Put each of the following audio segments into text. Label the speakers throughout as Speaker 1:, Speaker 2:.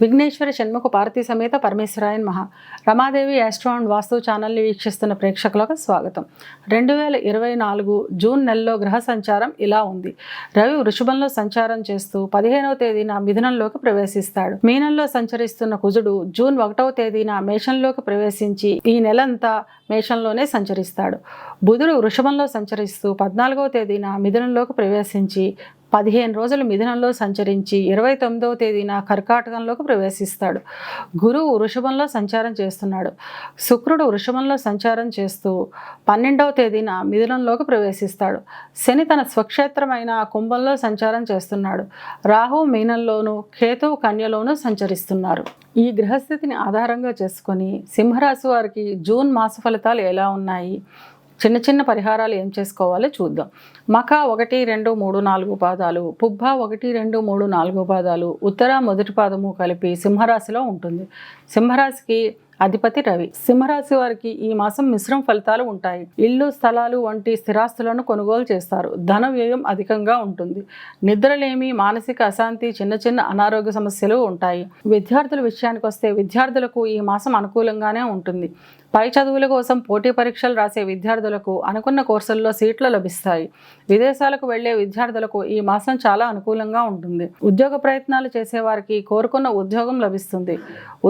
Speaker 1: విఘ్నేశ్వర షణ్ముఖ పార్వతీ సమేత పరమేశ్వరాయ నమః. Ramadevi astro and వాస్తు ఛానల్ని వీక్షిస్తున్న ప్రేక్షకులకు స్వాగతం. 2024 జూన్ నెలలో గ్రహ సంచారం ఇలా ఉంది. రవి వృషభంలో సంచారం చేస్తూ 15వ తేదీన మిథునంలోకి ప్రవేశిస్తాడు. మీనంలో సంచరిస్తున్న కుజుడు జూన్ 1వ తేదీన మేషంలోకి ప్రవేశించి ఈ నెలంతా మేషంలోనే సంచరిస్తాడు. బుధుడు వృషభంలో సంచరిస్తూ 14వ తేదీన మిథునంలోకి ప్రవేశించి 15 రోజులు మిథునంలో సంచరించి 29వ తేదీన కర్కాటకంలోకి ప్రవేశిస్తాడు. గురువు వృషభంలో సంచారం చేస్తున్నాడు. శుక్రుడు వృషభంలో సంచారం చేస్తూ 12వ తేదీన మిథునంలోకి ప్రవేశిస్తాడు. శని తన స్వక్షేత్రమైన కుంభంలో సంచారం చేస్తున్నాడు. రాహు మీనంలోను, కేతువు కన్యలోను సంచరిస్తున్నారు. ఈ గ్రహస్థితిని ఆధారంగా చేసుకొని సింహరాశి వారికి జూన్ మాస ఫలితాలు ఎలా ఉన్నాయి, చిన్న చిన్న పరిహారాలు ఏం చేసుకోవాలో చూద్దాం. మఖ 1, 2, 3, 4 పాదాలు, పుబ్బ 1, 2, 3, 4 పాదాలు, ఉత్తర మొదటి పాదము కలిపి సింహరాశిలో ఉంటుంది. సింహరాశికి అధిపతి రవి. సింహరాశి వారికి ఈ మాసం మిశ్రమ ఫలితాలు ఉంటాయి. ఇల్లు, స్థలాలు వంటి స్థిరాస్తులను కొనుగోలు చేస్తారు. ధన వ్యయం అధికంగా ఉంటుంది. నిద్రలేమి, మానసిక అశాంతి, చిన్న చిన్న అనారోగ్య సమస్యలు ఉంటాయి. విద్యార్థుల విషయానికి వస్తే విద్యార్థులకు ఈ మాసం అనుకూలంగానే ఉంటుంది. పై చదువుల కోసం పోటీ పరీక్షలు రాసే విద్యార్థులకు అనుకున్న కోర్సుల్లో సీట్లు లభిస్తాయి. విదేశాలకు వెళ్లే విద్యార్థులకు ఈ మాసం చాలా అనుకూలంగా ఉంటుంది. ఉద్యోగ ప్రయత్నాలు చేసేవారికి కోరుకున్న ఉద్యోగం లభిస్తుంది.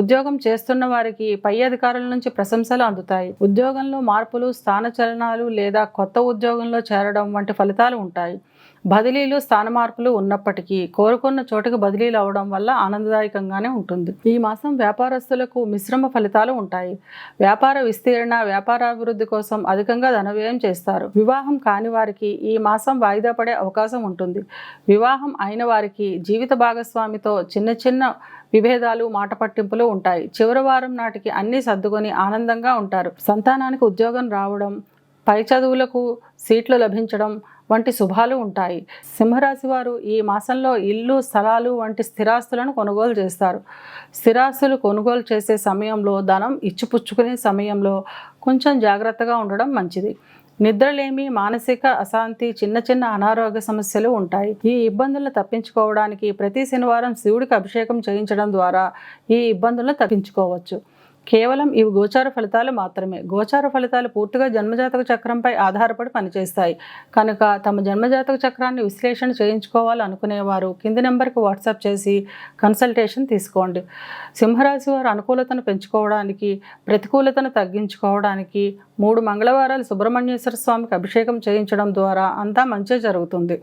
Speaker 1: ఉద్యోగం చేస్తున్న వారికి పై అధికారుల నుంచి ప్రశంసలు అందుతాయి. ఉద్యోగంలో మార్పులు, స్థానచలనాలు లేదా కొత్త ఉద్యోగంలో చేరడం వంటి ఫలితాలు ఉంటాయి. బదిలీలు, స్థాన మార్పులు ఉన్నప్పటికీ కోరుకున్న చోటుకు బదిలీలు అవడం వల్ల ఆనందదాయకంగానే ఉంటుంది. ఈ మాసం వ్యాపారస్తులకు మిశ్రమ ఫలితాలు ఉంటాయి. వ్యాపార విస్తీరణ, వ్యాపారాభివృద్ధి కోసం అధికంగా ధనవ్యయం చేస్తారు. వివాహం కాని వారికి ఈ మాసం వాయిదా పడే అవకాశం ఉంటుంది. వివాహం అయిన వారికి జీవిత భాగస్వామితో చిన్న చిన్న విభేదాలు, మాట పట్టింపులు ఉంటాయి. చివరి వారం నాటికి అన్నీ సర్దుకొని ఆనందంగా ఉంటారు. సంతానానికి ఉద్యోగం రావడం, పై చదువులకు సీట్లు లభించడం వంటి శుభాలు ఉంటాయి. సింహరాశి వారు ఈ మాసంలో ఇల్లు, స్థలాలు వంటి స్థిరాస్తులను కొనుగోలు చేస్తారు. స్థిరాస్తులు కొనుగోలు చేసే సమయంలో ధనం ఇచ్చిపుచ్చుకునే సమయంలో కొంచెం జాగ్రత్తగా ఉండడం మంచిది. నిద్రలేమి, మానసిక అశాంతి, చిన్న చిన్న అనారోగ్య సమస్యలు ఉంటాయి. ఈ ఇబ్బందులను తప్పించుకోవడానికి ప్రతి శనివారం శివుడికి అభిషేకం చేయించడం ద్వారా ఈ ఇబ్బందులను తప్పించుకోవచ్చు. కేవలం ఇవి గోచార ఫలితాలు మాత్రమే. గోచార ఫలితాలు పూర్తిగా జన్మజాతక చక్రంపై ఆధారపడి పనిచేస్తాయి కనుక తమ జన్మజాతక చక్రాన్ని విశ్లేషణ చేయించుకోవాలనుకునేవారు కింది నెంబర్కి వాట్సాప్ చేసి కన్సల్టేషన్ తీసుకోండి. సింహరాశి వారు అనుకూలతను పెంచుకోవడానికి, ప్రతికూలతను తగ్గించుకోవడానికి 3 మంగళవారాలు సుబ్రహ్మణ్యేశ్వర స్వామికి అభిషేకం చేయించడం ద్వారా అంతా మంచి జరుగుతుంది.